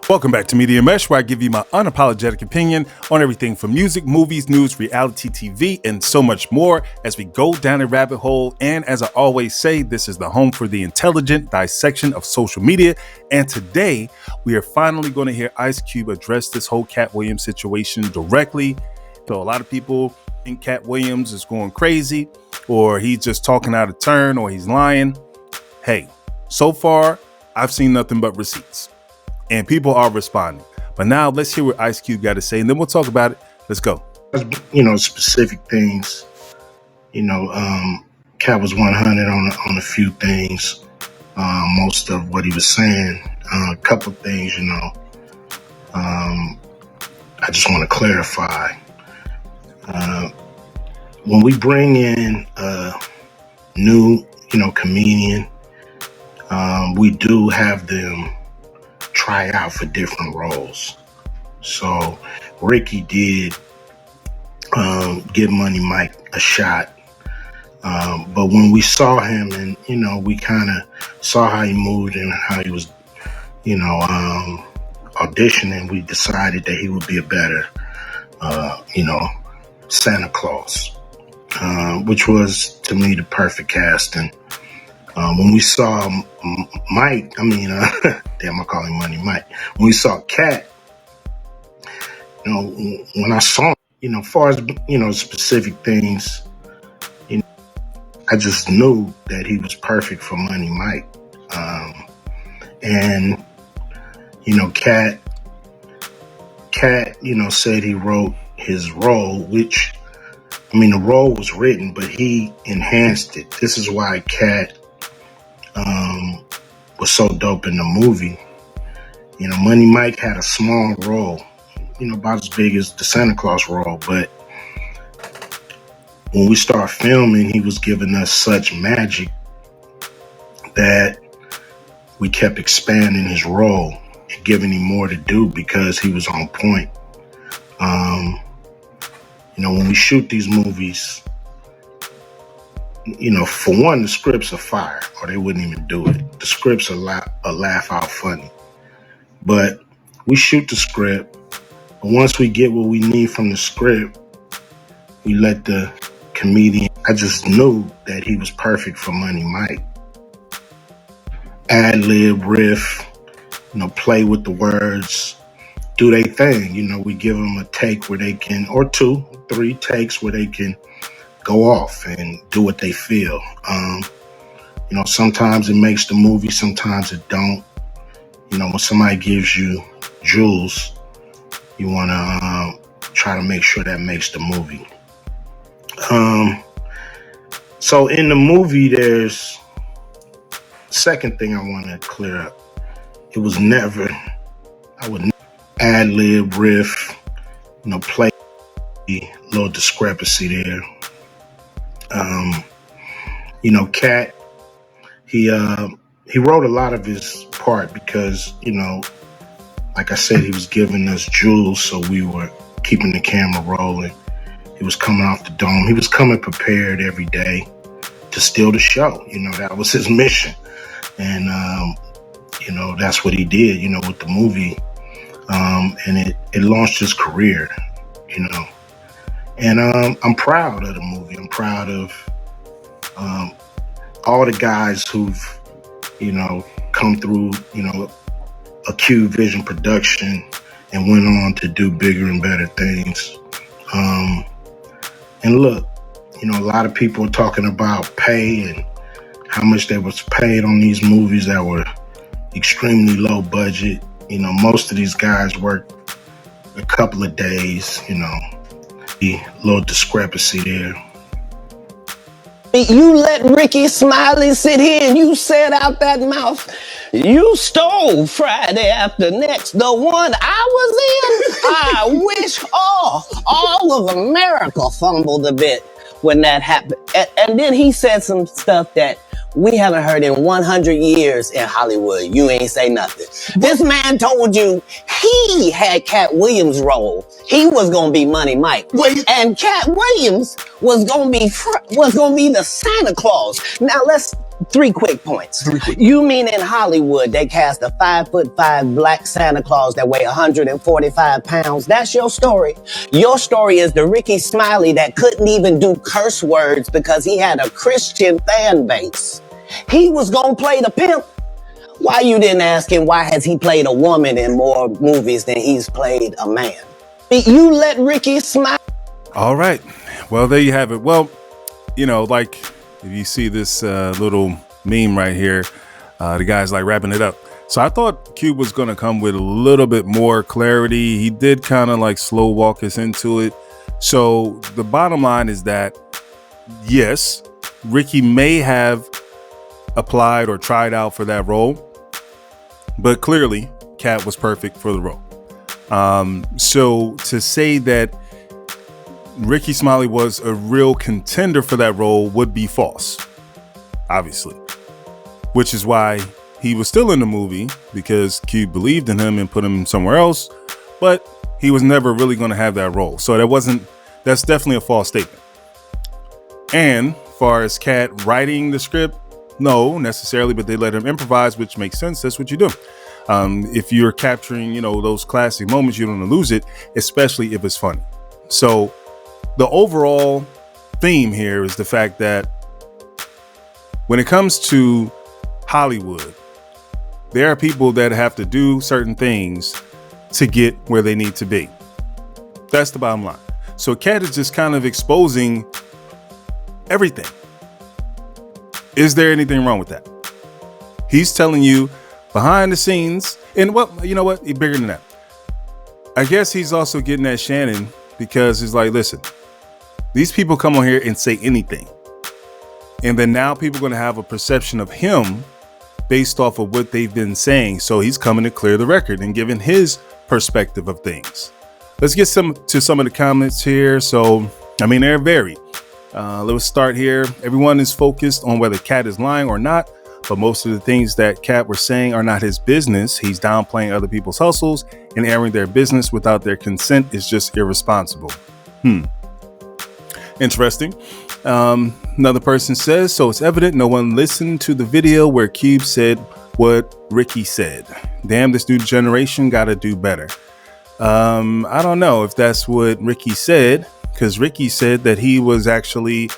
Welcome back to Media Mesh, where I give you my unapologetic opinion on everything from music, movies, news, reality TV, and so much more as we go down a rabbit hole. And as I always say, this is the home for the intelligent dissection of social media. And today, we are finally going to hear Ice Cube address this whole Katt Williams situation directly. So a lot of people think Katt Williams is going crazy, or he's just talking out of turn, or he's lying. Hey, so far, I've seen nothing but receipts. And people are responding. But now let's hear what Ice Cube got to say, and then we'll talk about it. Let's go. Specific things. Katt was 100 on a few things. Most of what he was saying. A couple things, I just want to clarify. When we bring in a new, comedian, we do have them try out for different roles. So Ricky did give Money Mike a shot. But when we saw him and, we kind of saw how he moved and how he was, auditioning, we decided that he would be a better, Santa Claus, which was, to me, the perfect casting. When we saw Mike, damn, I call him Money Mike. When we saw Katt, when I saw him, as far as, specific things, I just knew that he was perfect for Money Mike. And, Katt, said he wrote his role, which, the role was written, but he enhanced it. This is why Katt was so dope in the movie. Money Mike had a small role, about as big as the Santa Claus role, but when we started filming, he was giving us such magic that we kept expanding his role and giving him more to do because he was on point. When we shoot these movies, for one, the scripts are fire, or they wouldn't even do it. The scripts are laugh out funny. But we shoot the script, but once we get what we need from the script, we let the comedian, I just knew that he was perfect for Money Mike. Ad-lib, riff, play with the words, do their thing. We give them a take where they can, or 2, 3 takes where they can go off and do what they feel. Sometimes it makes the movie, sometimes it don't. When somebody gives you jewels, you want to try to make sure that makes the movie. So in the movie, there's second thing I want to clear up. It was never, I would never ad-lib, riff, play, a little discrepancy there. Katt, he wrote a lot of his part because, like I said, he was giving us jewels, so we were keeping the camera rolling. He was coming off the dome. He was coming prepared every day to steal the show. That was his mission. And, that's what he did, with the movie. And it launched his career, And I'm proud of the movie. I'm proud of all the guys who've, come through, a Q Vision production and went on to do bigger and better things. And look, a lot of people are talking about pay and how much they was paid on these movies that were extremely low budget. Most of these guys worked a couple of days, a little discrepancy there. You let Ricky Smiley sit here and you said out that mouth, you stole Friday After Next, the one I was in. I wish all of America fumbled a bit when that happened. And then he said some stuff that we haven't heard in 100 years in Hollywood. You ain't say nothing. This man told you he had Katt Williams' role. He was gonna be Money Mike, and Katt Williams was gonna be the Santa Claus. Now let's 3 quick points. You mean in Hollywood they cast a 5'5" black Santa Claus that weigh 145 pounds? That's your story. Your story is the Ricky Smiley that couldn't even do curse words because he had a Christian fan base. He was gonna play the pimp. Why you didn't ask him why has he played a woman in more movies than he's played a man? You let Ricky Smiley. All right. Well, there you have it. Well, you know, like if you see this little meme right here, the guy's like wrapping it up. So I thought Cube was going to come with a little bit more clarity. He did kind of like slow walk us into it. So the bottom line is that, yes, Ricky may have applied or tried out for that role, but clearly Katt was perfect for the role. So to say that Ricky Smiley was a real contender for that role would be false, obviously, which is why he was still in the movie, because Cube believed in him and put him somewhere else, but he was never really going to have that role. So that's definitely a false statement. And far as Katt writing the script, no, necessarily, but they let him improvise, which makes sense. That's what you do. If you're capturing, you know, those classic moments, you don't want to lose it, especially if it's funny. So the overall theme here is the fact that when it comes to Hollywood, there are people that have to do certain things to get where they need to be. That's the bottom line. So Katt is just kind of exposing everything. Is there anything wrong with that? He's telling you behind the scenes, and you know what? He's bigger than that. I guess he's also getting at Shannon because he's like, listen, these people come on here and say anything. And then now people are going to have a perception of him based off of what they've been saying. So he's coming to clear the record and giving his perspective of things. Let's get to some of the comments here. So, I mean, they're varied. Let's start here. Everyone is focused on whether Katt is lying or not, but most of the things that Katt were saying are not his business. He's downplaying other people's hustles and airing their business without their consent is just irresponsible. Interesting. Another person says, so it's evident no one listened to the video where Cube said what Ricky said. Damn, this new generation got to do better. I don't know if that's what Ricky said, because Ricky said that he was actually,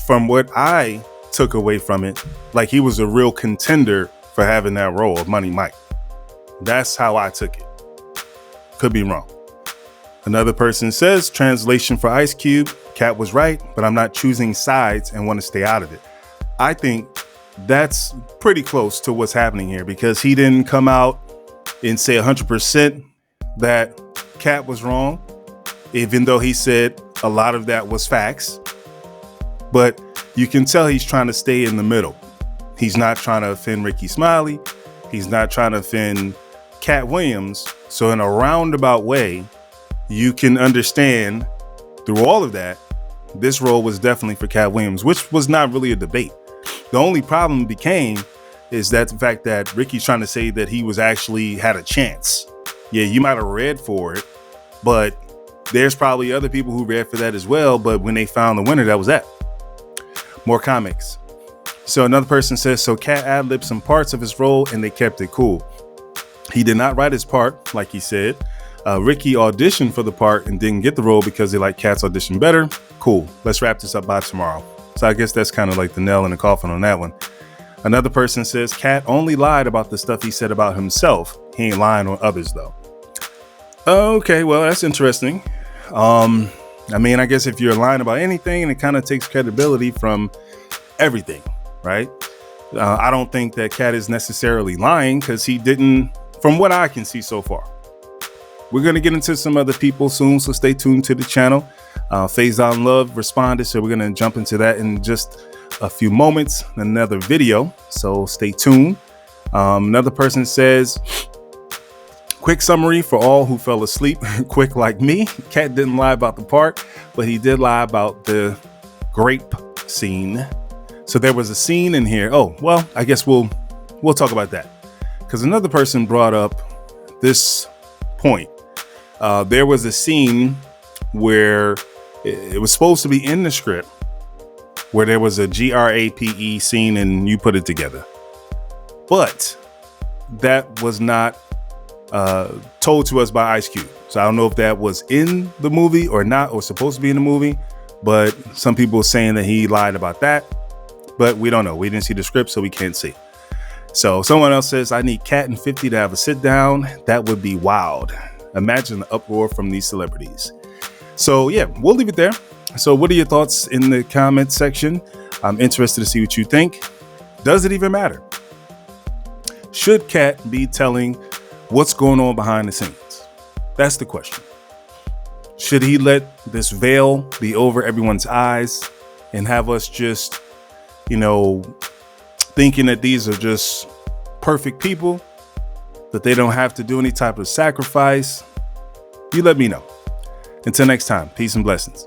from what I took away from it, like he was a real contender for having that role of Money Mike. That's how I took it. Could be wrong. Another person says, translation for Ice Cube, Katt was right, but I'm not choosing sides and want to stay out of it. I think that's pretty close to what's happening here, because he didn't come out and say 100% that Katt was wrong, even though he said a lot of that was facts. But you can tell he's trying to stay in the middle. He's not trying to offend Ricky Smiley. He's not trying to offend Katt Williams. So in a roundabout way, you can understand through all of that, this role was definitely for Katt Williams, which was not really a debate. The only problem became is that the fact that Ricky's trying to say that he was actually had a chance. Yeah, you might have read for it, but there's probably other people who read for that as well. But when they found the winner, that was that. More comics. So another person says, so Katt ad-libbed some parts of his role and they kept it cool. He did not write his part, like he said. Ricky auditioned for the part and didn't get the role because they like Katt's audition better. Cool. Let's wrap this up by tomorrow. So I guess that's kind of like the nail in the coffin on that one. Another person says Katt only lied about the stuff he said about himself. He ain't lying on others though. Okay, well, that's interesting. I mean, I guess if you're lying about anything, it kind of takes credibility from everything, right? I don't think that Katt is necessarily lying because he didn't, from what I can see so far. We're going to get into some other people soon, so stay tuned to the channel. Phase On Love responded, so we're going to jump into that in just a few moments, another video, so stay tuned. Another person says, quick summary for all who fell asleep, quick like me. Katt didn't lie about the part, but he did lie about the grape scene. So there was a scene in here. Oh, well, I guess we'll talk about that. Because another person brought up this point. There was a scene where it was supposed to be in the script, where there was a GRAPE scene and you put it together. But that was not told to us by Ice Cube. So I don't know if that was in the movie or not, or supposed to be in the movie, but some people are saying that he lied about that, but we don't know. We didn't see the script, so we can't see. So someone else says, I need Katt and 50 to have a sit down. That would be wild. Imagine the uproar from these celebrities. So yeah, we'll leave it there. So what are your thoughts in the comment section? I'm interested to see what you think. Does it even matter? Should Katt be telling what's going on behind the scenes? That's the question. Should he let this veil be over everyone's eyes and have us just, thinking that these are just perfect people, that they don't have to do any type of sacrifice? You let me know. Until next time, peace and blessings.